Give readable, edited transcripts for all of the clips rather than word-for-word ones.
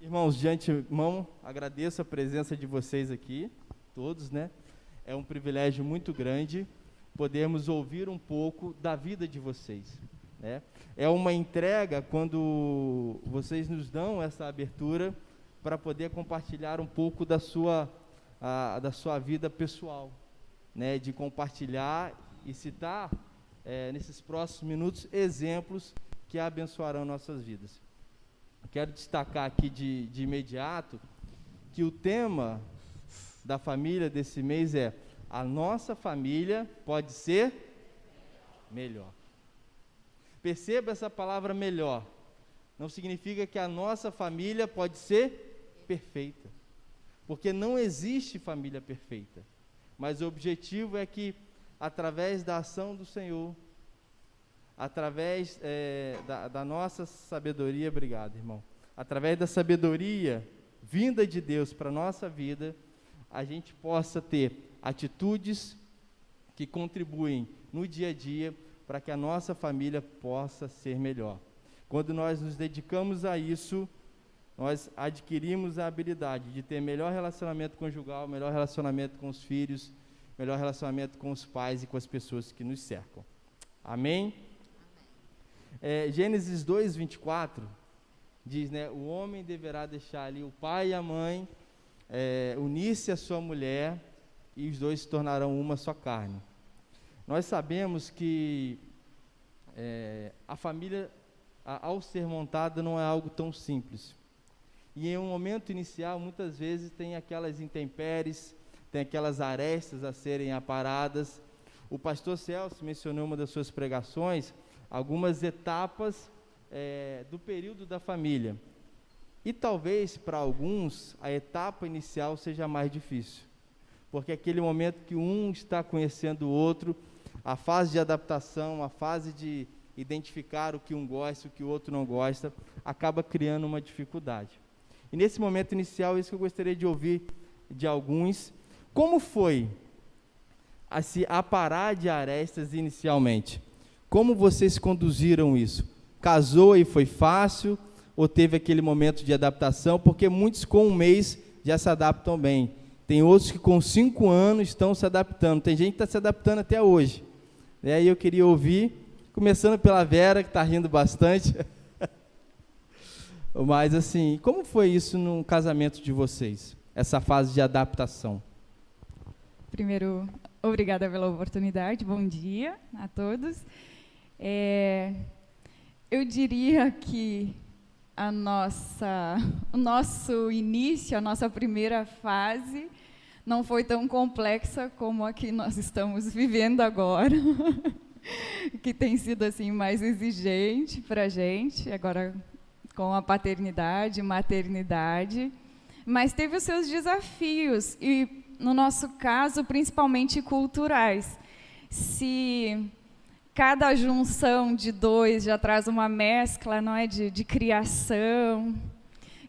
Irmãos, de antemão, agradeço a presença de vocês aqui, todos, né? É um privilégio muito grande podermos ouvir um pouco da vida de vocês, né? É uma entrega quando vocês nos dão essa abertura para poder compartilhar um pouco da sua vida pessoal, né? De compartilhar e citar, nesses próximos minutos, exemplos que abençoarão nossas vidas. Quero destacar aqui de imediato que o tema da família desse mês é: a nossa família pode ser melhor. Perceba essa palavra melhor. Não significa que a nossa família pode ser perfeita, porque não existe família perfeita. Mas o objetivo é que, através da ação do Senhor, através da nossa sabedoria, obrigado, irmão, através da sabedoria vinda de Deus para a nossa vida, a gente possa ter atitudes que contribuem no dia a dia para que a nossa família possa ser melhor. Quando nós nos dedicamos a isso, nós adquirimos a habilidade de ter melhor relacionamento conjugal, melhor relacionamento com os filhos, melhor relacionamento com os pais e com as pessoas que nos cercam. Amém? Gênesis 2:24 diz, né, o homem deverá deixar ali o pai e a mãe, unir-se à sua mulher, e os dois se tornarão uma só carne. Nós sabemos que a família, ao ser montada, não é algo tão simples. E em um momento inicial, muitas vezes, tem aquelas intempéries, tem aquelas arestas a serem aparadas. O pastor Celso mencionou em uma das suas pregações algumas etapas do período da família. E talvez, para alguns, a etapa inicial seja mais difícil, porque aquele momento que um está conhecendo o outro, a fase de adaptação, a fase de identificar o que um gosta e o que o outro não gosta, acaba criando uma dificuldade. E nesse momento inicial, isso que eu gostaria de ouvir de alguns: como foi a se aparar de arestas inicialmente? Como vocês conduziram isso? Casou e foi fácil? Ou teve aquele momento de adaptação? Porque muitos com um mês já se adaptam bem. Tem outros que com 5 anos estão se adaptando. Tem gente que está se adaptando até hoje. E aí eu queria ouvir, começando pela Vera, que está rindo bastante. Mas assim, como foi isso no casamento de vocês? Essa fase de adaptação? Primeiro, obrigada pela oportunidade. Bom dia a todos. Eu diria que o nosso início, a nossa primeira fase, não foi tão complexa como a que nós estamos vivendo agora, que tem sido assim mais exigente para a gente, agora com a paternidade, maternidade, mas teve os seus desafios, e no nosso caso, principalmente culturais. Se cada junção de dois já traz uma mescla, não é, de criação,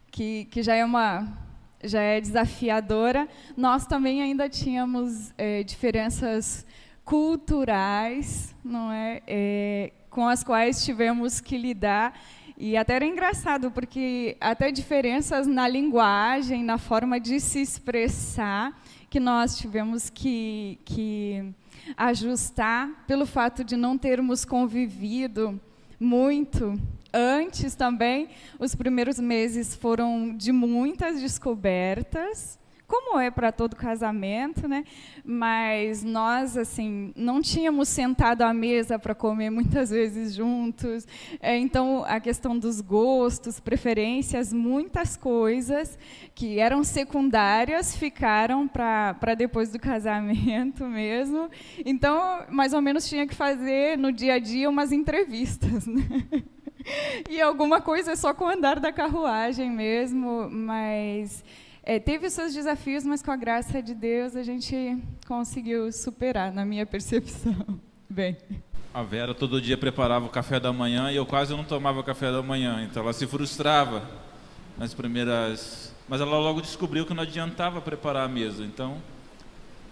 que já é desafiadora, nós também ainda tínhamos diferenças culturais, não é, com as quais tivemos que lidar. E até era engraçado, porque até diferenças na linguagem, na forma de se expressar, que nós tivemos que ajustar pelo fato de não termos convivido muito. Antes também, os primeiros meses foram de muitas descobertas, como é para todo casamento, né? Mas nós, assim, não tínhamos sentado à mesa para comer muitas vezes juntos. Então, a questão dos gostos, preferências, muitas coisas que eram secundárias ficaram para depois do casamento mesmo. Então, mais ou menos tinha que fazer no dia a dia umas entrevistas, né? E alguma coisa só com o andar da carruagem mesmo, mas teve os seus desafios, mas com a graça de Deus a gente conseguiu superar, na minha percepção. Bem. A Vera todo dia preparava o café da manhã e eu quase não tomava café da manhã, então ela se frustrava nas primeiras... Mas ela logo descobriu que não adiantava preparar a mesa, então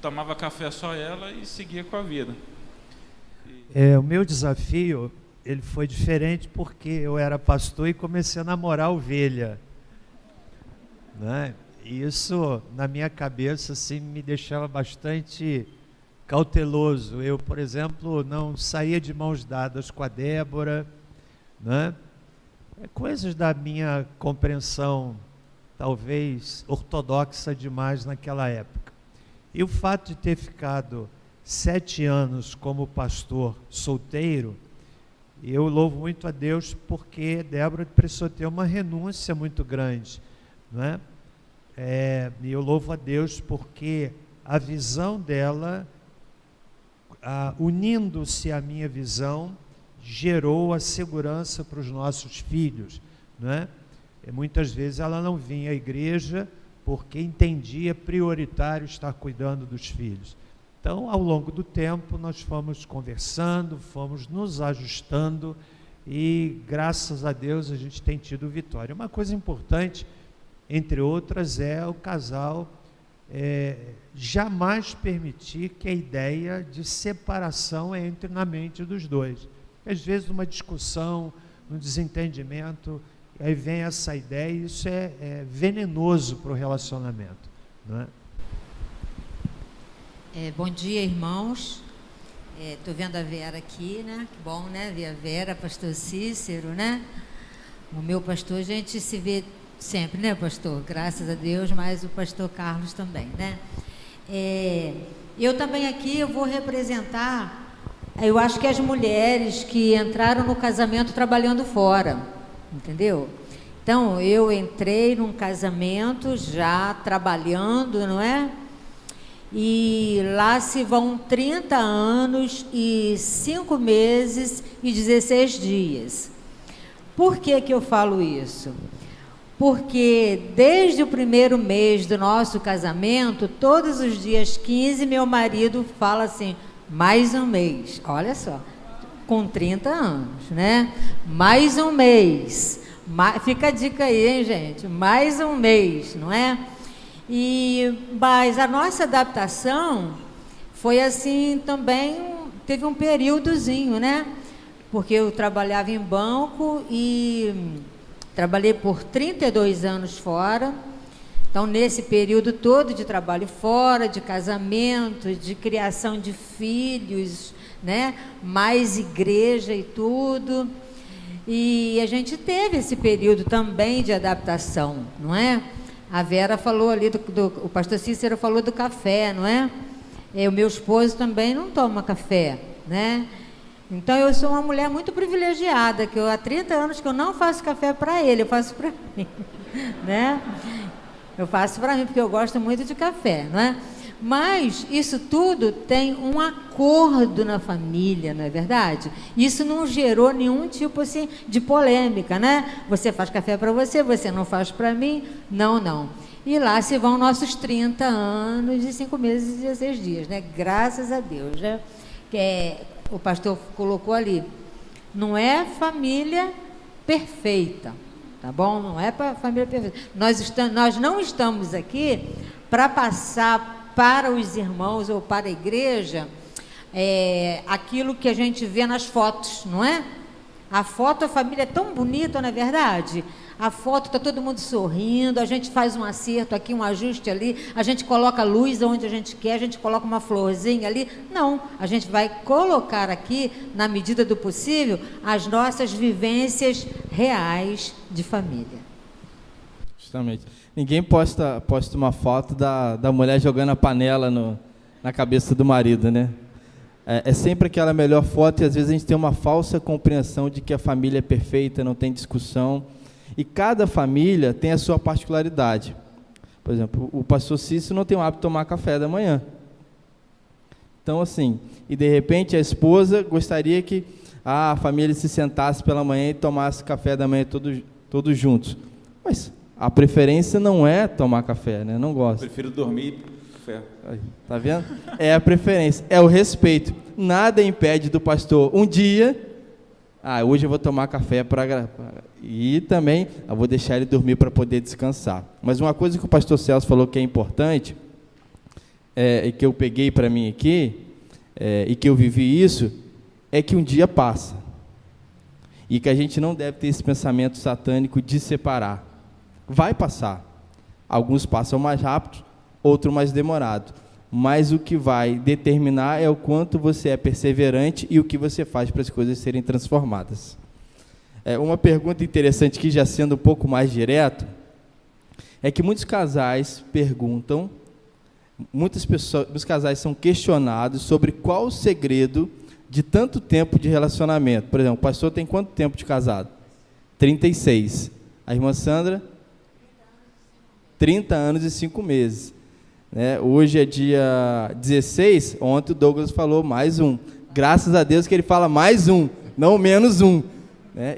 tomava café só ela e seguia com a vida. O meu desafio, ele foi diferente porque eu era pastor e comecei a namorar ovelha. né? E isso, na minha cabeça, assim, me deixava bastante cauteloso. Eu, por exemplo, não saía de mãos dadas com a Débora, né? Coisas da minha compreensão, talvez ortodoxa demais naquela época. E o fato de ter ficado 7 anos como pastor solteiro, eu louvo muito a Deus porque Débora precisou ter uma renúncia muito grande, não é? E eu louvo a Deus porque a visão dela, unindo-se à minha visão, gerou a segurança para os nossos filhos, não é? Muitas vezes ela não vinha à igreja porque entendia prioritário estar cuidando dos filhos. Então, ao longo do tempo, nós fomos conversando, fomos nos ajustando e, graças a Deus, a gente tem tido vitória. Uma coisa importante, entre outras, é o casal jamais permitir que a ideia de separação entre na mente dos dois. Às vezes, numa discussão, num desentendimento, aí vem essa ideia e isso é venenoso para o relacionamento, não é? Bom dia, irmãos. Estou vendo a Vera aqui, né? Que bom, né? Ver a Vera, pastor Cícero, né? O meu pastor, a gente se vê sempre, né, pastor? Graças a Deus, mas o pastor Carlos também, né? Eu também aqui, eu vou representar, eu acho que as mulheres que entraram no casamento trabalhando fora, entendeu? Então, eu entrei num casamento já trabalhando, não é? E lá se vão 30 anos e 5 meses e 16 dias. Por que que eu falo isso? Porque desde o primeiro mês do nosso casamento, todos os dias 15, meu marido fala assim, mais um mês, olha só, com 30 anos, né? Mais um mês, fica a dica aí, hein, gente? Mais um mês, não é? Mas a nossa adaptação foi assim também, teve um períodozinho, né? Porque eu trabalhava em banco e trabalhei por 32 anos fora. Então, nesse período todo de trabalho fora, de casamento, de criação de filhos, né? Mais igreja e tudo. E a gente teve esse período também de adaptação, não é? A Vera falou ali, o pastor Cícero falou do café, não é? O meu esposo também não toma café, né? Então, eu sou uma mulher muito privilegiada, que há 30 anos que eu não faço café para ele, eu faço para mim, né? Eu faço para mim, porque eu gosto muito de café, não é? Mas isso tudo tem um acordo na família, não é verdade? Isso não gerou nenhum tipo assim de polêmica, né? Você faz café para você, você não faz para mim. Não, não. E lá se vão nossos 30 anos e 5 meses e 16 dias, né? Graças a Deus, né? O pastor colocou ali, não é família perfeita, tá bom? Não é para família perfeita. Nós não estamos aqui para passar para os irmãos ou para a igreja aquilo que a gente vê nas fotos, não é? A foto, a família é tão bonita, não é verdade? A foto está todo mundo sorrindo, a gente faz um acerto aqui, um ajuste ali, a gente coloca a luz onde a gente quer, a gente coloca uma florzinha ali. Não, a gente vai colocar aqui, na medida do possível, as nossas vivências reais de família. Justamente. Ninguém posta uma foto da mulher jogando a panela na cabeça do marido, né? É sempre aquela melhor foto e às vezes a gente tem uma falsa compreensão de que a família é perfeita, não tem discussão. E cada família tem a sua particularidade. Por exemplo, o pastor Cícero não tem o hábito de tomar café da manhã. Então, assim, e de repente a esposa gostaria que a família se sentasse pela manhã e tomasse café da manhã todos juntos. Mas a preferência não é tomar café, né? Não gosto. Prefiro dormir café. Tá vendo? É a preferência, é o respeito. Nada impede do pastor um dia, hoje eu vou tomar café e também eu vou deixar ele dormir para poder descansar. Mas uma coisa que o pastor Celso falou que é importante, e que eu peguei para mim aqui, e que eu vivi isso, é que um dia passa. E que a gente não deve ter esse pensamento satânico de separar. Vai passar. Alguns passam mais rápido, outro mais demorado. Mas o que vai determinar é o quanto você é perseverante e o que você faz para as coisas serem transformadas. Uma pergunta interessante aqui, já sendo um pouco mais direto, é que muitos casais perguntam, muitos casais são questionados sobre qual o segredo de tanto tempo de relacionamento. Por exemplo, o pastor tem quanto tempo de casado? 36. A irmã Sandra? 30 anos e 5 meses. Hoje é dia 16, ontem o Douglas falou mais um. Graças a Deus que ele fala mais um, não menos um.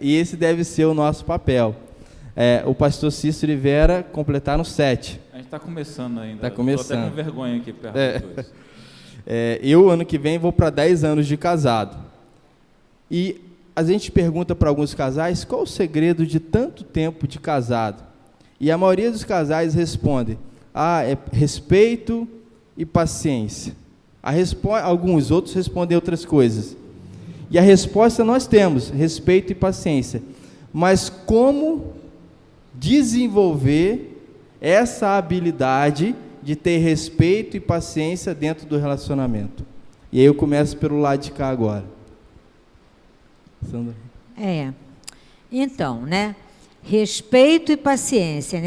E esse deve ser o nosso papel. O pastor Cícero e Vera completaram 7. A gente está começando ainda. Está começando. Estou até com vergonha aqui perto dos dois. Eu, ano que vem, vou para 10 anos de casado. E a gente pergunta para alguns casais qual o segredo de tanto tempo de casado. E a maioria dos casais responde: é respeito e paciência. Alguns outros respondem outras coisas. E a resposta nós temos: respeito e paciência. Mas como desenvolver essa habilidade de ter respeito e paciência dentro do relacionamento? E aí eu começo pelo lado de cá agora. Sandra. Então, respeito e paciência,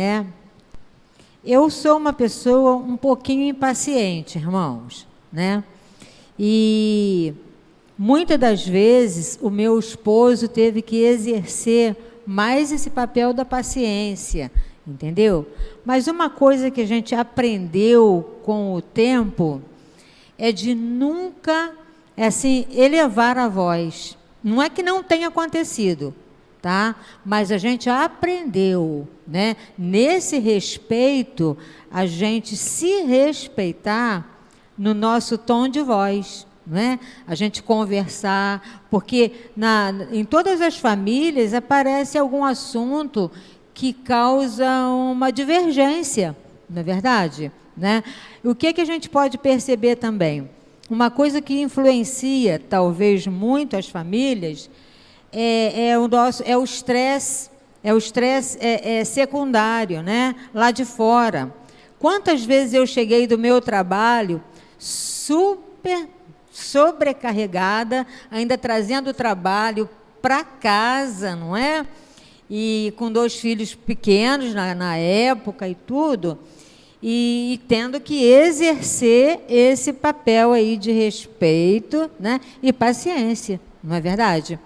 Eu sou uma pessoa um pouquinho impaciente, irmãos, E muitas das vezes o meu esposo teve que exercer mais esse papel da paciência, entendeu? Mas uma coisa que a gente aprendeu com o tempo é de nunca, elevar a voz. Não é que não tenha acontecido, tá? Mas a gente aprendeu, Nesse respeito, a gente se respeitar no nosso tom de voz, A gente conversar, porque em todas as famílias aparece algum assunto que causa uma divergência, não é verdade? O que a gente pode perceber também? Uma coisa que influencia, talvez, muito as famílias, é o estresse secundário, lá de fora. Quantas vezes eu cheguei do meu trabalho super sobrecarregada, ainda trazendo o trabalho para casa, não é? E com 2 filhos pequenos na época e tudo, e tendo que exercer esse papel aí de respeito, e paciência, não é verdade?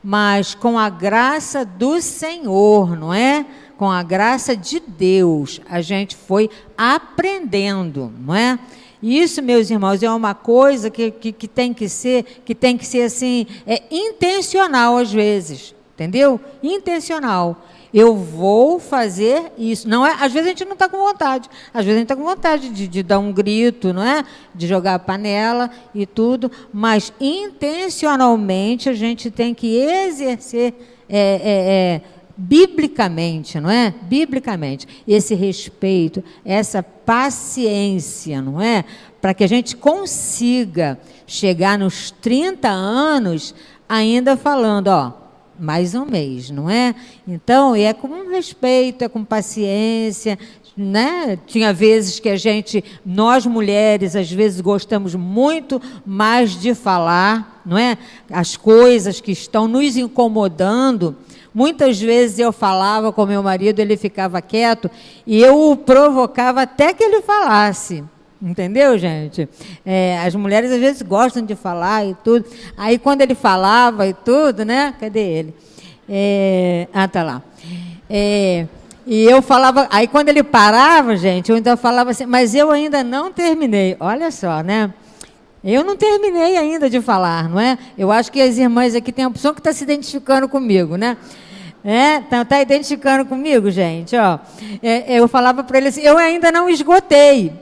Mas com a graça do Senhor, não é? Com a graça de Deus, a gente foi aprendendo, não é? Isso, meus irmãos, é uma coisa que tem que ser assim, intencional às vezes, entendeu? Intencional. Eu vou fazer isso. Não é, às vezes a gente não está com vontade. Às vezes a gente está com vontade de dar um grito, não é? De jogar a panela e tudo. Mas intencionalmente a gente tem que exercer biblicamente, não é? Biblicamente. Esse respeito, essa paciência, não é? Para que a gente consiga chegar nos 30 anos ainda falando, mais um mês, não é? Então, é com respeito, é com paciência, Tinha vezes que nós mulheres, às vezes gostamos muito mais de falar, não é? As coisas que estão nos incomodando. Muitas vezes eu falava com meu marido, ele ficava quieto, e eu o provocava até que ele falasse. Entendeu, gente? As mulheres às vezes gostam de falar e tudo. Aí quando ele falava e tudo, Cadê ele? Tá lá. E eu falava, aí quando ele parava, gente, eu ainda falava assim, mas eu ainda não terminei. Olha só, Eu não terminei ainda de falar, não é? Eu acho que as irmãs aqui têm a opção que está se identificando comigo, Está identificando comigo, gente? Eu falava para ele assim, eu ainda não esgotei.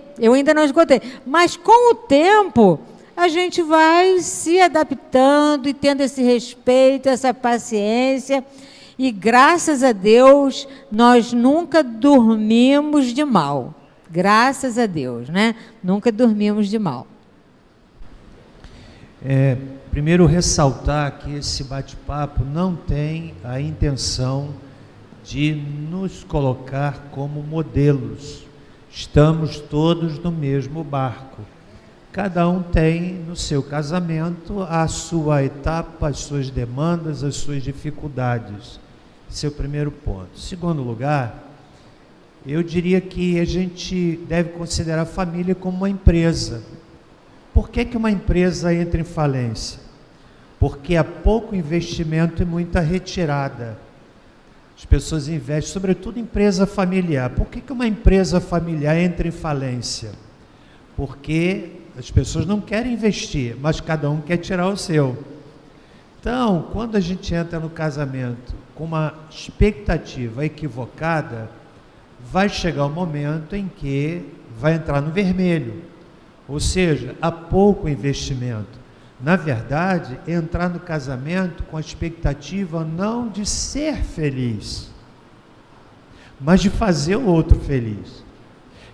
Mas com o tempo, a gente vai se adaptando e tendo esse respeito, essa paciência. E graças a Deus, nós nunca dormimos de mal. Graças a Deus, Nunca dormimos de mal. Primeiro ressaltar que esse bate-papo não tem a intenção de nos colocar como modelos. Estamos todos no mesmo barco. Cada um tem no seu casamento a sua etapa, as suas demandas, as suas dificuldades. Esse é o primeiro ponto. Segundo lugar, eu diria que a gente deve considerar a família como uma empresa. Por que uma empresa entra em falência? Porque há pouco investimento e muita retirada. As pessoas investem, sobretudo em empresa familiar. Por que uma empresa familiar entra em falência? Porque as pessoas não querem investir, mas cada um quer tirar o seu. Então, quando a gente entra no casamento com uma expectativa equivocada, vai chegar um momento em que vai entrar no vermelho. Ou seja, há pouco investimento. Na verdade, entrar no casamento com a expectativa não de ser feliz, mas de fazer o outro feliz.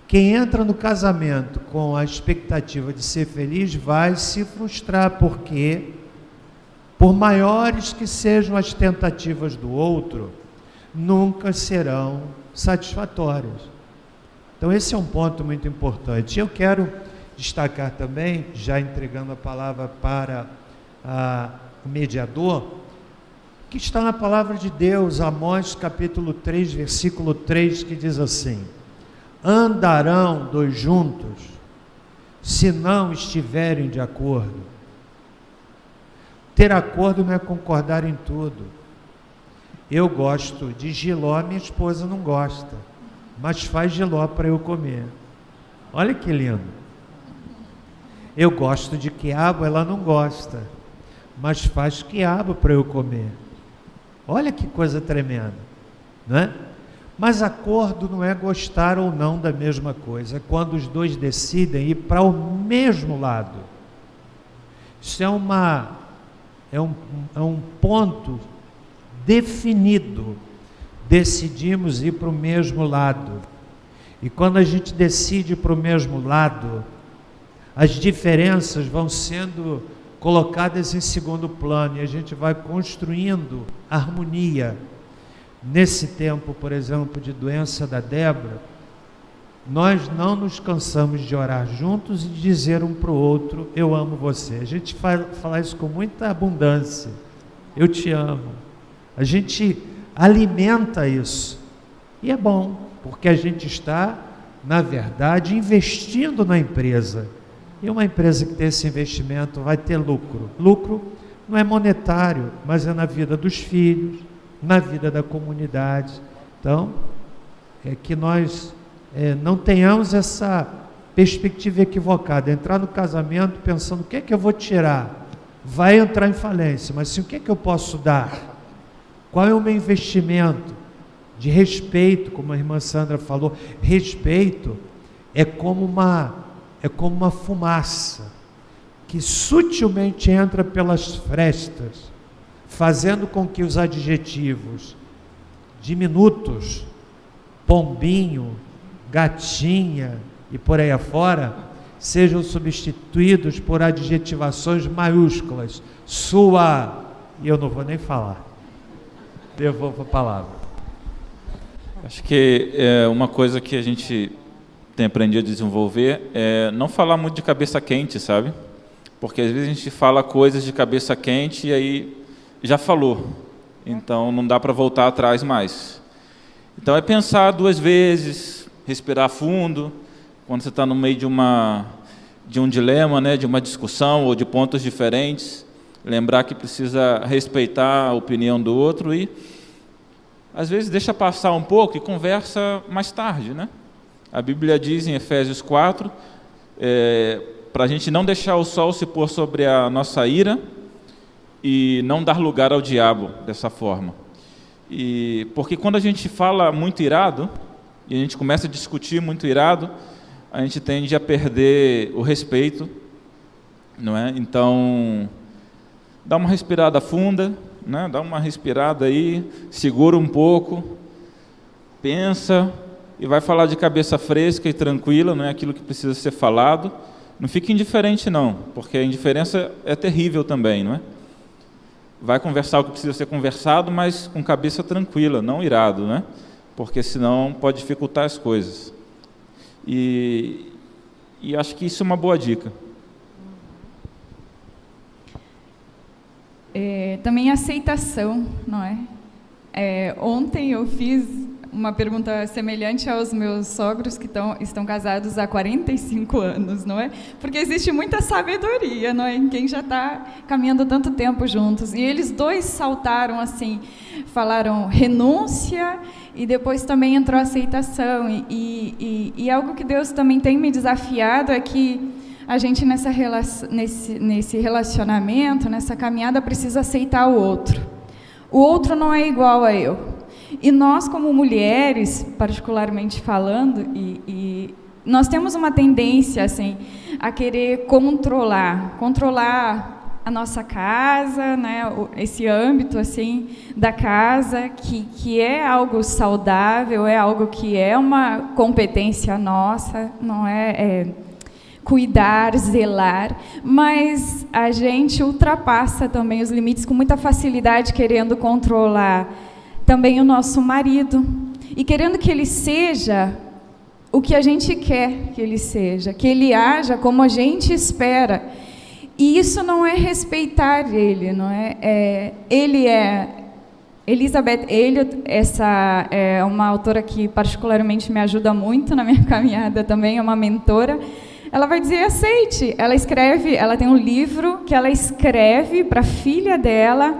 Quem entra no casamento com a expectativa de ser feliz vai se frustrar, porque, por maiores que sejam as tentativas do outro, nunca serão satisfatórias. Então esse é um ponto muito importante. Eu quero destacar também, já entregando a palavra para o mediador, que está na palavra de Deus, Amós capítulo 3, versículo 3, que diz assim: andarão dois juntos, se não estiverem de acordo. Ter acordo não é concordar em tudo. Eu gosto de jiló, minha esposa não gosta, mas faz jiló para eu comer. Olha que lindo. Eu gosto de quiabo, ela não gosta, mas faz quiabo para eu comer. Olha que coisa tremenda, não é? Mas acordo não é gostar ou não da mesma coisa, é quando os dois decidem ir para o mesmo lado. Isso é um ponto definido. Decidimos ir para o mesmo lado. E quando a gente decide para o mesmo lado, as diferenças vão sendo colocadas em segundo plano e a gente vai construindo harmonia. Nesse tempo, por exemplo, de doença da Débora, nós não nos cansamos de orar juntos e de dizer um para o outro: eu amo você. A gente fala isso com muita abundância. Eu te amo. A gente alimenta isso. E é bom, porque a gente está, na verdade, investindo na empresa. E uma empresa que tem esse investimento vai ter lucro. Lucro não é monetário, mas é na vida dos filhos, na vida da comunidade. Então, é que nós não tenhamos essa perspectiva equivocada, entrar no casamento pensando: o que é que eu vou tirar? Vai entrar em falência, mas sim, o que é que eu posso dar? Qual é o meu investimento? De respeito, como a irmã Sandra falou. Respeito é como uma fumaça que sutilmente entra pelas frestas, fazendo com que os adjetivos diminutos, pombinho, gatinha e por aí afora, sejam substituídos por adjetivações maiúsculas. Sua, e eu não vou nem falar, devolvo a palavra. Acho que uma coisa que a gente tem aprendido a desenvolver é não falar muito de cabeça quente, sabe? Porque às vezes a gente fala coisas de cabeça quente e aí já falou, então não dá para voltar atrás mais. Então é pensar duas vezes, respirar fundo, quando você está no meio de um dilema, né, de uma discussão ou de pontos diferentes, lembrar que precisa respeitar a opinião do outro e às vezes deixa passar um pouco e conversa mais tarde, né? A Bíblia diz em Efésios 4, para a gente não deixar o sol se pôr sobre a nossa ira e não dar lugar ao diabo dessa forma. Porque quando a gente fala muito irado, e a gente começa a discutir muito irado, a gente tende a perder o respeito, não é? Então, dá uma respirada funda, né? Dá uma respirada aí, segura um pouco, pensa e vai falar de cabeça fresca e tranquila, não é aquilo que precisa ser falado. Não fique indiferente não, porque a indiferença é terrível também, não é? vai conversar o que precisa ser conversado, mas com cabeça tranquila, não irado, né? Porque senão pode dificultar as coisas. E acho que isso é uma boa dica. Também aceitação, não é? Ontem eu fiz uma pergunta semelhante aos meus sogros que estão casados há 45 anos, não é? Porque existe muita sabedoria, não é? Em quem já está caminhando tanto tempo juntos. E eles dois saltaram assim, falaram renúncia e depois também entrou aceitação. E algo que Deus também tem me desafiado é que a gente nesse relacionamento, nessa caminhada, precisa aceitar o outro. O outro não é igual a eu. E nós, como mulheres, particularmente falando, nós temos uma tendência assim, a querer controlar a nossa casa, né, esse âmbito assim, da casa, que é algo saudável, é algo que é uma competência nossa, não é cuidar, zelar, mas a gente ultrapassa também os limites com muita facilidade, querendo controlar também o nosso marido, e querendo que ele seja o que a gente quer que ele seja, que ele haja como a gente espera. E isso não é respeitar ele, não é? Elizabeth Elliot, essa é uma autora que particularmente me ajuda muito na minha caminhada também, é uma mentora. Ela vai dizer, aceite. Ela tem um livro que ela escreve para a filha dela,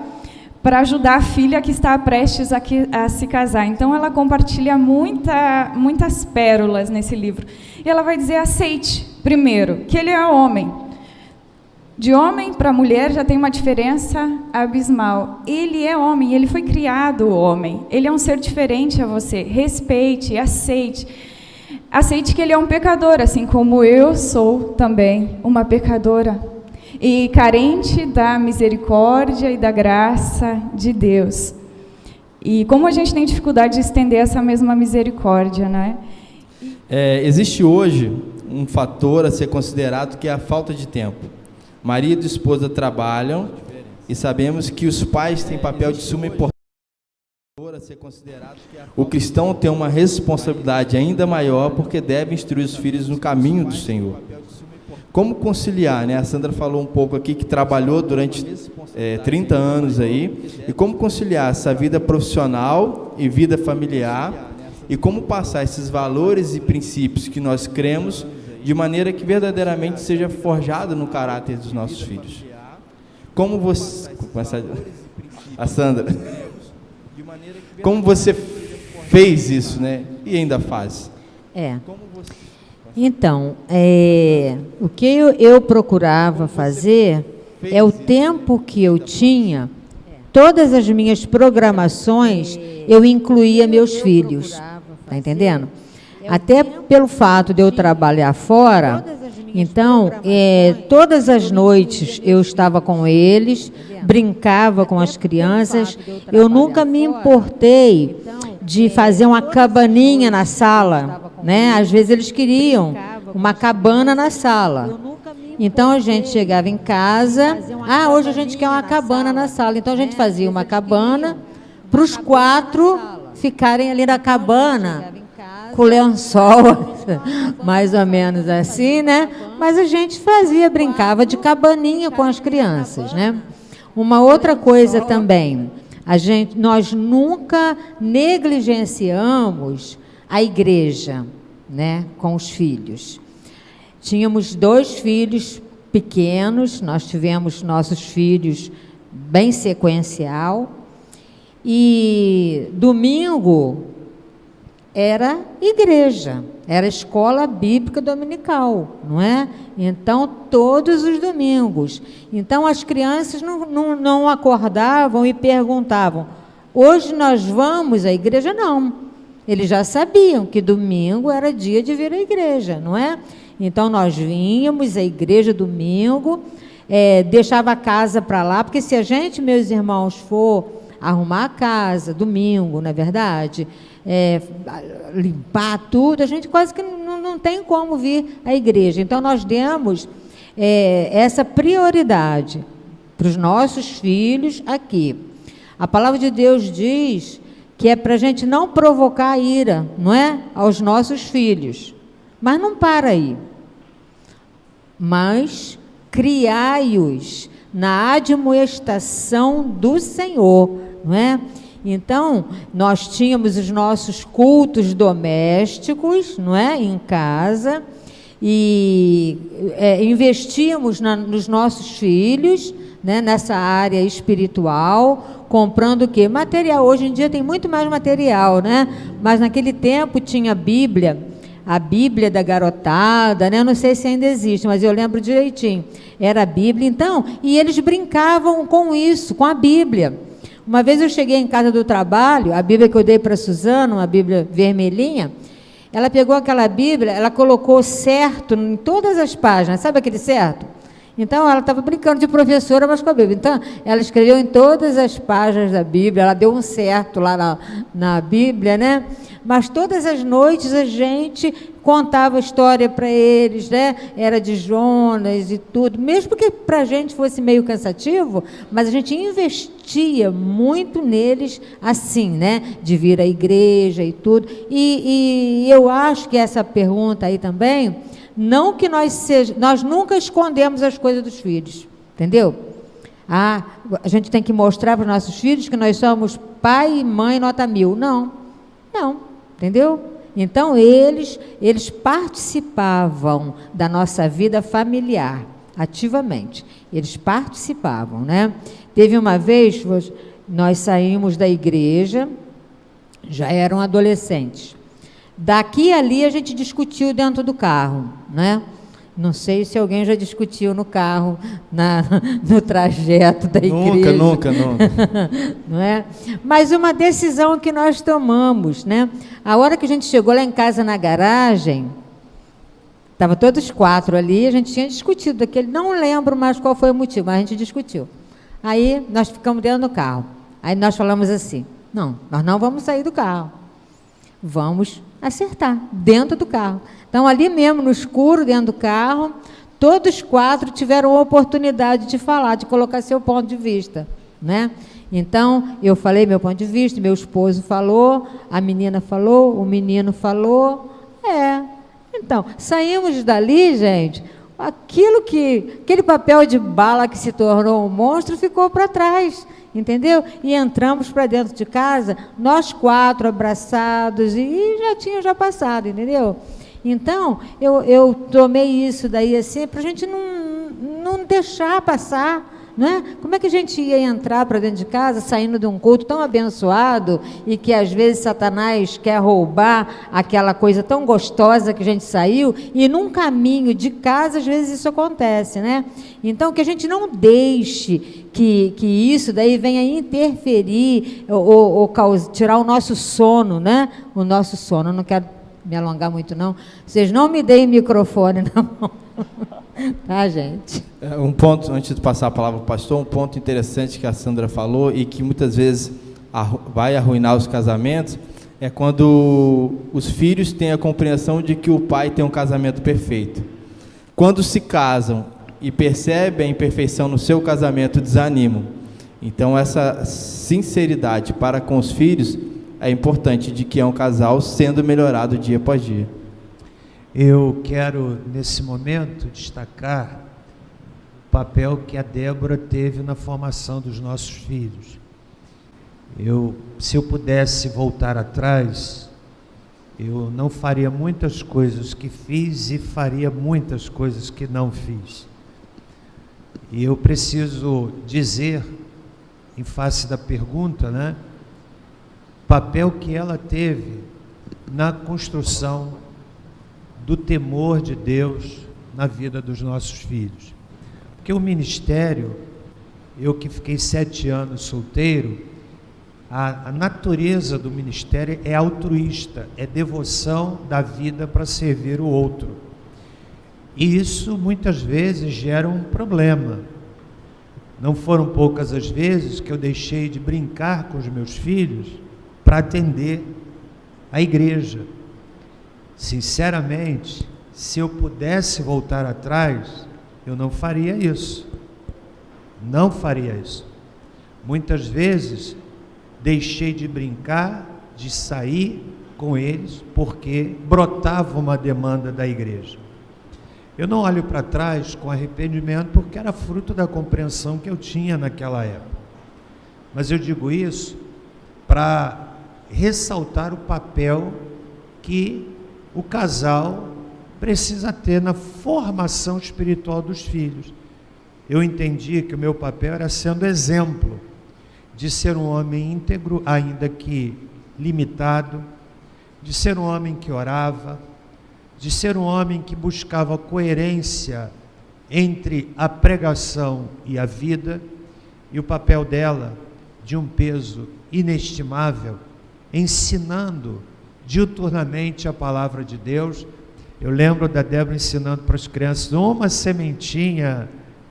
para ajudar a filha que está prestes a se casar. Então, ela compartilha muitas pérolas nesse livro. E ela vai dizer, aceite, primeiro, que ele é homem. De homem para mulher já tem uma diferença abismal. Ele é homem, ele foi criado homem. Ele é um ser diferente a você. Respeite, aceite. Aceite que ele é um pecador, assim como eu sou também uma pecadora. E carente da misericórdia e da graça de Deus. E como a gente tem dificuldade de estender essa mesma misericórdia, né? Existe hoje um fator a ser considerado, que é a falta de tempo. Marido e esposa trabalham e sabemos que os pais têm papel de suma importância. O cristão tem uma responsabilidade ainda maior, porque deve instruir os filhos no caminho do Senhor. Como conciliar, né? A Sandra falou um pouco aqui que trabalhou durante 30 anos aí, e como conciliar essa vida profissional e vida familiar, e como passar esses valores e princípios que nós cremos, de maneira que verdadeiramente seja forjado no caráter dos nossos filhos. Como você... A Sandra... Como você fez isso, né? E ainda faz? Então, o que eu procurava fazer é o tempo que eu tinha, todas as minhas programações, eu incluía meus filhos. Está entendendo? Até pelo fato de eu trabalhar fora, então, todas as noites eu estava com eles, brincava com as crianças. Eu nunca me importei de fazer uma cabaninha na sala, né? Às vezes eles queriam uma cabana na sala. Então a gente chegava em casa, hoje a gente quer uma cabana na sala. Então a gente fazia uma cabana para os 4 ficarem ali na cabana, com lençol, mais ou menos assim, né? Mas a gente brincava de cabaninha com as crianças, né? Uma outra coisa também, nós nunca negligenciamos a igreja, né, com os filhos. Tínhamos 2 filhos pequenos, nós tivemos nossos filhos bem sequencial, e domingo era igreja, era escola bíblica dominical, não é? Então, todos os domingos. Então, as crianças não acordavam e perguntavam, hoje nós vamos à igreja? Não. Eles já sabiam que domingo era dia de vir à igreja, não é? Então, nós vínhamos à igreja domingo, deixava a casa para lá, porque se a gente, meus irmãos, for arrumar a casa domingo, não é verdade? Limpar tudo, a gente quase que não tem como vir à igreja. Então, nós demos essa prioridade para para os nossos filhos aqui. A palavra de Deus diz que é para a gente não provocar ira, não é? Aos nossos filhos. Mas não para aí. Mas criai-os na admoestação do Senhor, não é? Então, nós tínhamos os nossos cultos domésticos, não é? Em casa, e investíamos nos nossos filhos, né? Nessa área espiritual, comprando o quê? Material. Hoje em dia tem muito mais material, né? Mas naquele tempo tinha a Bíblia da garotada, né? Eu não sei se ainda existe, mas eu lembro direitinho. Era a Bíblia, então, e eles brincavam com isso, com a Bíblia. Uma vez eu cheguei em casa do trabalho, a Bíblia que eu dei para a Suzana, uma Bíblia vermelhinha, ela pegou aquela Bíblia, ela colocou certo em todas as páginas, sabe aquele certo? Então, ela estava brincando de professora, mas com a Bíblia. Então, ela escreveu em todas as páginas da Bíblia, ela deu um certo lá na Bíblia, né? Mas todas as noites a gente contava a história para eles, né? Era de Jonas e tudo. Mesmo que para a gente fosse meio cansativo, mas a gente investia muito neles assim, né? De vir à igreja e tudo. E eu acho que essa pergunta aí também, não que nós nunca escondemos as coisas dos filhos, entendeu? A gente tem que mostrar para os nossos filhos que nós somos pai e mãe nota 1000. Não, entendeu? Então, eles participavam da nossa vida familiar, ativamente. Eles participavam, né? Teve uma vez, nós saímos da igreja, já eram adolescentes. Daqui a ali a gente discutiu dentro do carro, né? Não sei se alguém já discutiu no carro, no trajeto da igreja. Nunca. Não é? Mas uma decisão que nós tomamos, né? A hora que a gente chegou lá em casa na garagem, estava todos 4 ali, a gente tinha discutido daquele, não lembro mais qual foi o motivo, mas a gente discutiu. Aí nós ficamos dentro do carro. Aí nós falamos assim, não, nós não vamos sair do carro. Vamos acertar dentro do carro. Então, ali mesmo, no escuro, dentro do carro, todos 4 tiveram a oportunidade de falar, de colocar seu ponto de vista, né? Então, eu falei meu ponto de vista, meu esposo falou, a menina falou, o menino falou. Então, saímos dali, gente, aquele papel de bala que se tornou um monstro ficou para trás, entendeu? E entramos para dentro de casa, nós 4 abraçados, e já tinha passado, entendeu? Então, eu tomei isso daí assim, para a gente não deixar passar, né? Como é que a gente ia entrar para dentro de casa, saindo de um culto tão abençoado, e que às vezes Satanás quer roubar aquela coisa tão gostosa que a gente saiu, e num caminho de casa, às vezes isso acontece, né? Então, que a gente não deixe que isso daí venha interferir, ou tirar o nosso sono, né? O nosso sono, eu não quero me alongar muito, não. Vocês não me deem microfone na mão. Tá, gente? Um ponto, antes de passar a palavra para o pastor, um ponto interessante que a Sandra falou e que muitas vezes vai arruinar os casamentos, é quando os filhos têm a compreensão de que o pai tem um casamento perfeito. Quando se casam e percebem a imperfeição no seu casamento, desanimam. Então, essa sinceridade para com os filhos é importante, de que é um casal sendo melhorado dia após dia. Eu quero, nesse momento, destacar o papel que a Débora teve na formação dos nossos filhos. Se eu pudesse voltar atrás, eu não faria muitas coisas que fiz e faria muitas coisas que não fiz. E eu preciso dizer, em face da pergunta, né, o papel que ela teve na construção do temor de Deus na vida dos nossos filhos. Porque o ministério, eu que fiquei 7 anos solteiro, a natureza do ministério é altruísta, é devoção da vida para servir o outro. E isso muitas vezes gera um problema. Não foram poucas as vezes que eu deixei de brincar com os meus filhos para atender a igreja. Sinceramente, se eu pudesse voltar atrás, eu não faria isso. Não faria isso. Muitas vezes deixei de brincar, de sair com eles, porque brotava uma demanda da igreja. Eu não olho para trás com arrependimento, porque era fruto da compreensão que eu tinha naquela época. Mas eu digo isso para ressaltar o papel que o casal precisa ter na formação espiritual dos filhos. Eu entendi que o meu papel era sendo exemplo de ser um homem íntegro, ainda que limitado, de ser um homem que orava, de ser um homem que buscava coerência entre a pregação e a vida, e o papel dela de um peso inestimável, ensinando diuturnamente a palavra de Deus. Eu lembro da Débora ensinando para as crianças uma sementinha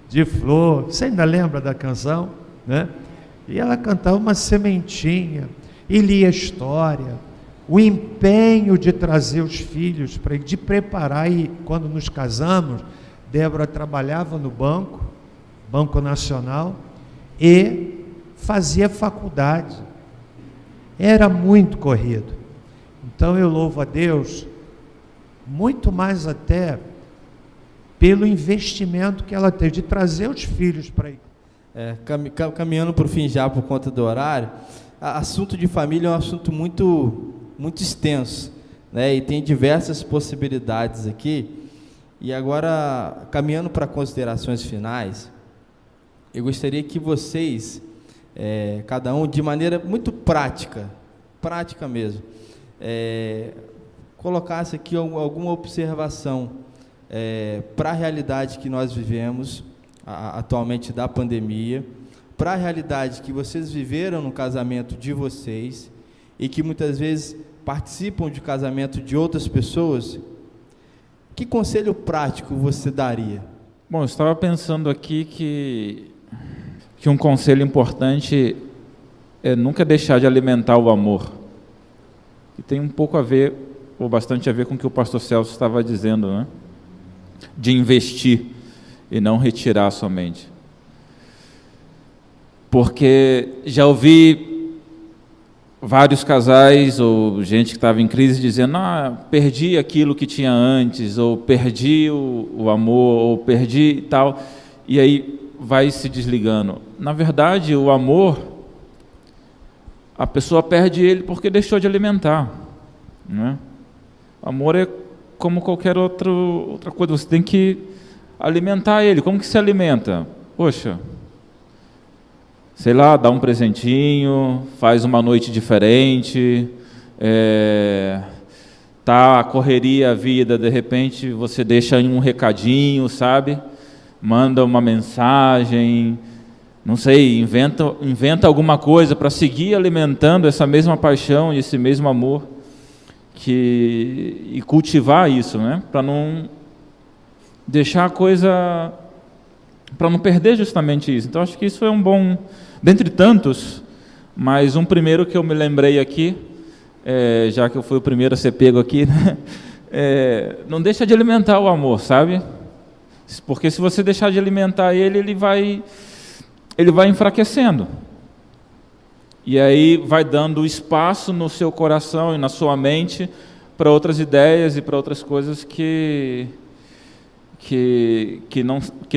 de flor. Você ainda lembra da canção, né? E ela cantava uma sementinha e lia a história, o empenho de trazer os filhos, de preparar. E quando nos casamos, Débora trabalhava no Banco Nacional, e fazia faculdade. Era muito corrido. Então eu louvo a Deus, muito mais até pelo investimento que ela teve de trazer os filhos para aí. Caminhando para o fim já por conta do horário, assunto de família é um assunto muito extenso, né? E tem diversas possibilidades aqui. E agora, caminhando para considerações finais, eu gostaria que vocês, cada um, de maneira muito prática mesmo, colocasse aqui alguma observação para a realidade que nós vivemos atualmente da pandemia, para a realidade que vocês viveram no casamento de vocês e que muitas vezes participam de casamento de outras pessoas. Que conselho prático você daria? Bom, eu estava pensando aqui que um conselho importante é nunca deixar de alimentar o amor. E tem um pouco a ver, ou bastante a ver com o que o pastor Celso estava dizendo, né? De investir e não retirar somente. Porque já ouvi vários casais ou gente que estava em crise dizendo: perdi aquilo que tinha antes, ou perdi o amor, ou perdi e tal, e aí vai se desligando. Na verdade, o amor, a pessoa perde ele porque deixou de alimentar, né? O amor é como qualquer outra coisa, você tem que alimentar ele. Como que se alimenta? Poxa, sei lá, dá um presentinho, faz uma noite diferente, tá a correria, a vida, de repente você deixa um recadinho, sabe? Manda uma mensagem, não sei, inventa alguma coisa para seguir alimentando essa mesma paixão e esse mesmo amor, e cultivar isso, né? Para não deixar a coisa, para não perder justamente isso. Então acho que isso é um bom, dentre tantos, mas um primeiro que eu me lembrei aqui, já que eu fui o primeiro a ser pego aqui, né? Não deixa de alimentar o amor, sabe? Porque se você deixar de alimentar ele vai enfraquecendo. E aí vai dando espaço no seu coração e na sua mente para outras ideias e para outras coisas que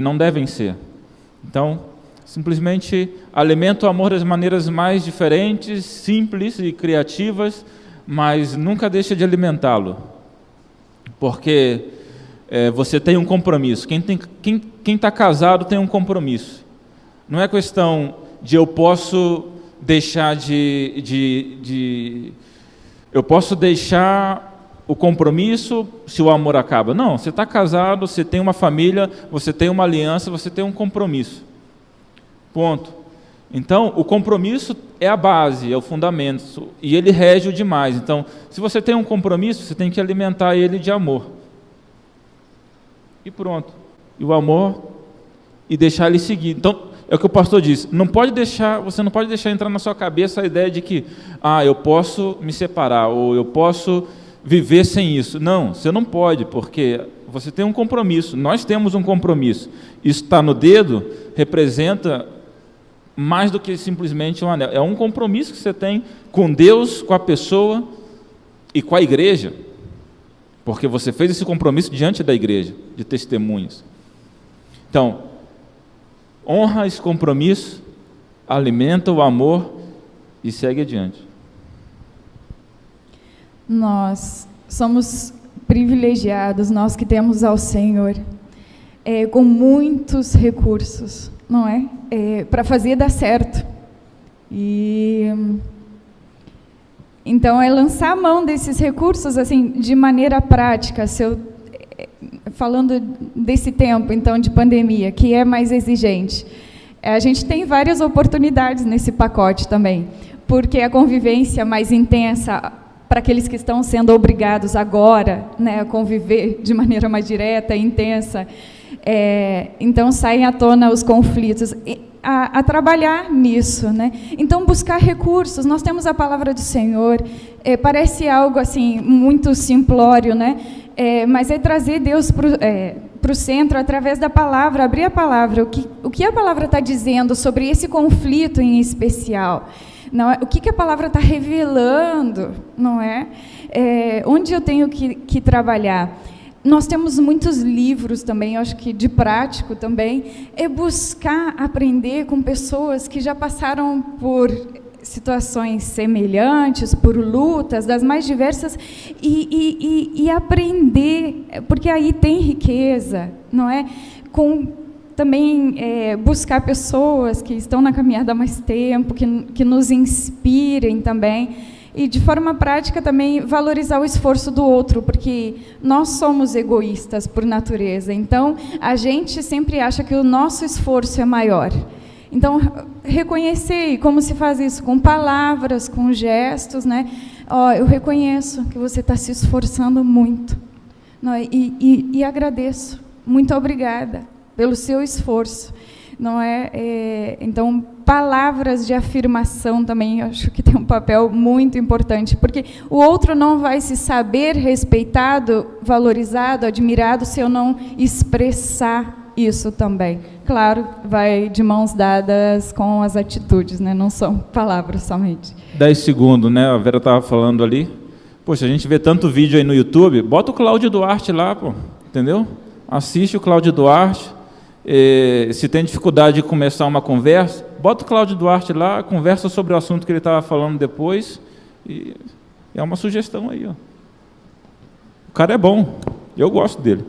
não devem ser. Então, simplesmente alimenta o amor das maneiras mais diferentes, simples e criativas, mas nunca deixa de alimentá-lo. Porque você tem um compromisso. Quem está casado tem um compromisso. Não é questão de eu posso deixar eu posso deixar o compromisso se o amor acaba. Não, você está casado, você tem uma família, você tem uma aliança, você tem um compromisso. Ponto. Então, o compromisso é a base, é o fundamento, e ele rege o demais. Então, se você tem um compromisso, você tem que alimentar ele de amor. E pronto. E o amor, e deixar ele seguir. Então, é o que o pastor disse, você não pode deixar entrar na sua cabeça a ideia de que eu posso me separar, ou eu posso viver sem isso. Não, você não pode, porque você tem um compromisso, nós temos um compromisso. Isso está no dedo, representa mais do que simplesmente um anel. É um compromisso que você tem com Deus, com a pessoa e com a igreja, porque você fez esse compromisso diante da igreja, de testemunhas. Então, honra esse compromisso, alimenta o amor e segue adiante. Nós somos privilegiados, nós que temos ao Senhor, com muitos recursos, não é? Para fazer dar certo. Então, é lançar a mão desses recursos, assim, de maneira prática. Falando desse tempo, então, de pandemia, que é mais exigente, a gente tem várias oportunidades nesse pacote também, porque a convivência mais intensa, para aqueles que estão sendo obrigados agora, né, a conviver de maneira mais direta e intensa, então saem à tona os conflitos, a trabalhar nisso, né? Então buscar recursos. Nós temos a palavra do Senhor, parece algo assim muito simplório, né? Mas é trazer Deus para o centro através da palavra, abrir a palavra, o que a palavra está dizendo sobre esse conflito em especial. Não é? O que a palavra está revelando, não é? Onde eu tenho que trabalhar? Nós temos muitos livros também, eu acho que de prático também, buscar aprender com pessoas que já passaram por situações semelhantes, por lutas das mais diversas, e aprender, porque aí tem riqueza, não é? Também buscar pessoas que estão na caminhada há mais tempo, que nos inspirem também, e de forma prática também valorizar o esforço do outro, porque nós somos egoístas por natureza, então a gente sempre acha que o nosso esforço é maior. Então, reconhecer, e como se faz isso? Com palavras, com gestos, né? Eu reconheço que você está se esforçando muito, não é? E agradeço, muito obrigada pelo seu esforço, não é? Então, palavras de afirmação também, acho que tem um papel muito importante, porque o outro não vai se saber respeitado, valorizado, admirado, se eu não expressar isso também. Claro, vai de mãos dadas com as atitudes, né? Não são palavras somente. 10 segundos, né? A Vera estava falando ali. Poxa, a gente vê tanto vídeo aí no YouTube, bota o Cláudio Duarte lá, pô, entendeu? Assiste o Cláudio Duarte. Se tem dificuldade de começar uma conversa, bota o Cláudio Duarte lá, conversa sobre o assunto que ele estava falando depois, e é uma sugestão aí, ó. O cara é bom, eu gosto dele.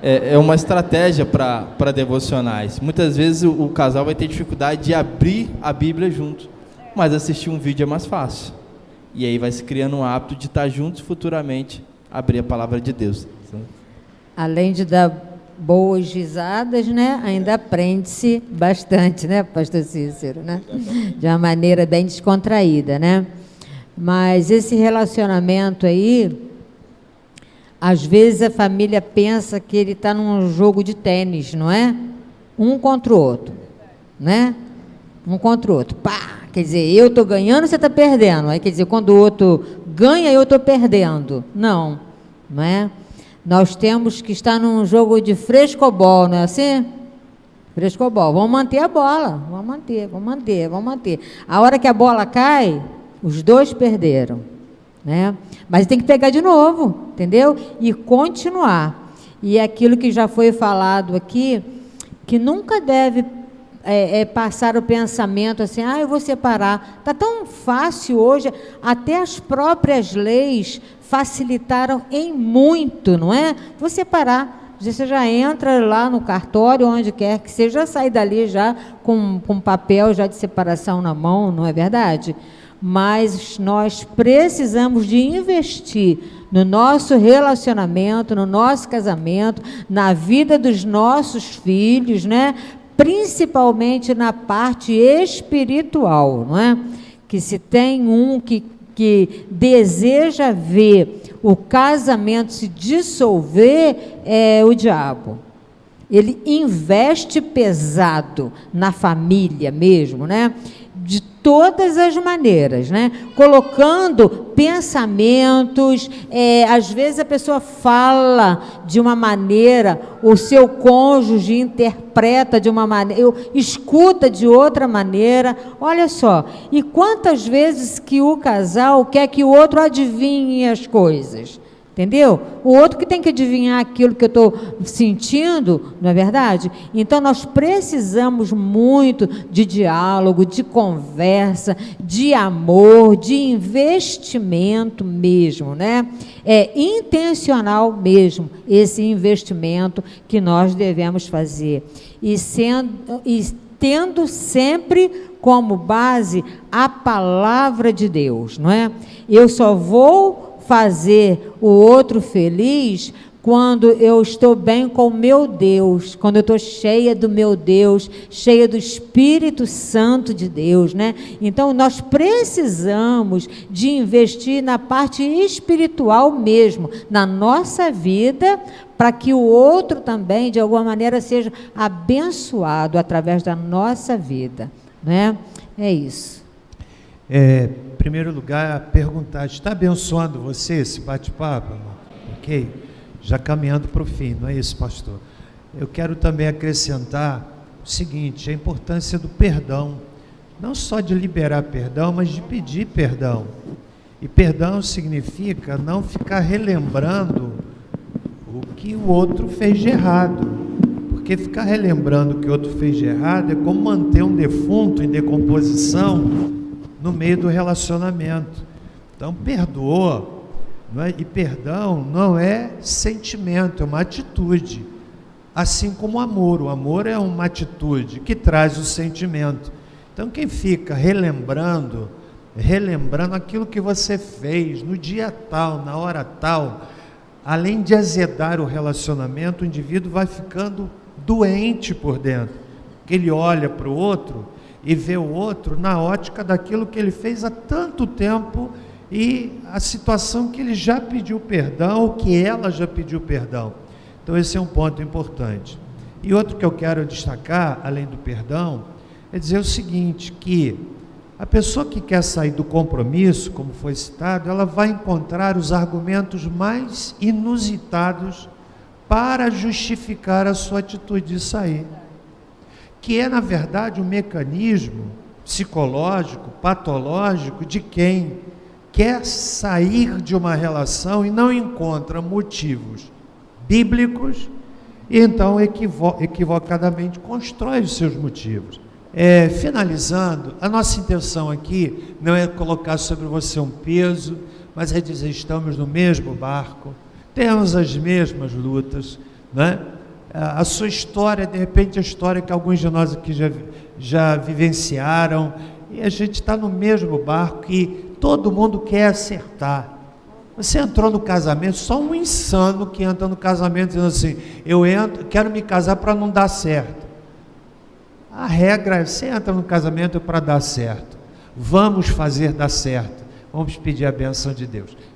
É uma estratégia para devocionais. Muitas vezes o casal vai ter dificuldade de abrir a Bíblia junto, mas assistir um vídeo é mais fácil. E aí vai se criando um hábito de estar juntos futuramente, abrir a palavra de Deus. Além de dar boas risadas, né? Ainda aprende-se bastante, né, pastor Cícero, né? De uma maneira bem descontraída, né? Mas esse relacionamento aí, às vezes a família pensa que ele está num jogo de tênis, não é? Um contra o outro, né? Um contra o outro. Pá! Quer dizer, eu estou ganhando, você está perdendo. Aí quer dizer, quando o outro ganha, eu estou perdendo. Não, não é? Nós temos que estar num jogo de frescobol, não é assim? Frescobol. Vamos manter a bola. Vamos manter. A hora que a bola cai, os dois perderam, né? Mas tem que pegar de novo, entendeu? E continuar. E aquilo que já foi falado aqui, que nunca deve passar o pensamento assim, eu vou separar. Está tão fácil hoje, até as próprias leis facilitaram em muito, não é? Vou separar. Você já entra lá no cartório, onde quer que seja, já sai dali já com papel já de separação na mão, não é verdade? Mas nós precisamos de investir no nosso relacionamento, no nosso casamento, na vida dos nossos filhos, né? Principalmente na parte espiritual, não é? Que se tem um que deseja ver o casamento se dissolver, é o diabo. Ele investe pesado na família mesmo, né? de todas as maneiras, né? Colocando pensamentos, às vezes a pessoa fala de uma maneira, o seu cônjuge interpreta de uma maneira, escuta de outra maneira, olha só, e quantas vezes que o casal quer que o outro adivinhe as coisas, entendeu? O outro que tem que adivinhar aquilo que eu estou sentindo, não é verdade? Então, nós precisamos muito de diálogo, de conversa, de amor, de investimento mesmo, né? É intencional mesmo esse investimento que nós devemos fazer. E tendo sempre como base a palavra de Deus, não é? Eu só vou fazer o outro feliz quando eu estou bem com o meu Deus, quando eu estou cheia do meu Deus, cheia do Espírito Santo de Deus, né? Então, nós precisamos de investir na parte espiritual mesmo, na nossa vida, para que o outro também, de alguma maneira, seja abençoado através da nossa vida, né? É isso. Em primeiro lugar, perguntar, está abençoando você esse bate-papo? Ok? Já caminhando para o fim, não é isso, pastor? Eu quero também acrescentar o seguinte, a importância do perdão. Não só de liberar perdão, mas de pedir perdão. E perdão significa não ficar relembrando o que o outro fez de errado. Porque ficar relembrando o que o outro fez de errado é como manter um defunto em decomposição no meio do relacionamento. Então, perdoa, não é? E perdão não é sentimento, é uma atitude. Assim como o amor é uma atitude que traz o sentimento. Então, quem fica relembrando aquilo que você fez no dia tal, na hora tal, além de azedar o relacionamento, o indivíduo vai ficando doente por dentro. Que ele olha para o outro e vê o outro na ótica daquilo que ele fez há tanto tempo e a situação que ele já pediu perdão, ou que ela já pediu perdão. Então, esse é um ponto importante. E outro que eu quero destacar, além do perdão, é dizer o seguinte, que a pessoa que quer sair do compromisso, como foi citado, ela vai encontrar os argumentos mais inusitados para justificar a sua atitude de sair, que é, na verdade, um mecanismo psicológico, patológico, de quem quer sair de uma relação e não encontra motivos bíblicos, e então equivocadamente constrói os seus motivos. Finalizando, a nossa intenção aqui não é colocar sobre você um peso, mas é dizer, estamos no mesmo barco, temos as mesmas lutas, né? A sua história, de repente a história que alguns de nós aqui já vivenciaram, e a gente está no mesmo barco e todo mundo quer acertar. Você entrou no casamento, só um insano que entra no casamento dizendo assim, quero me casar para não dar certo. A regra é, você entra no casamento para dar certo. Vamos fazer dar certo. Vamos pedir a bênção de Deus.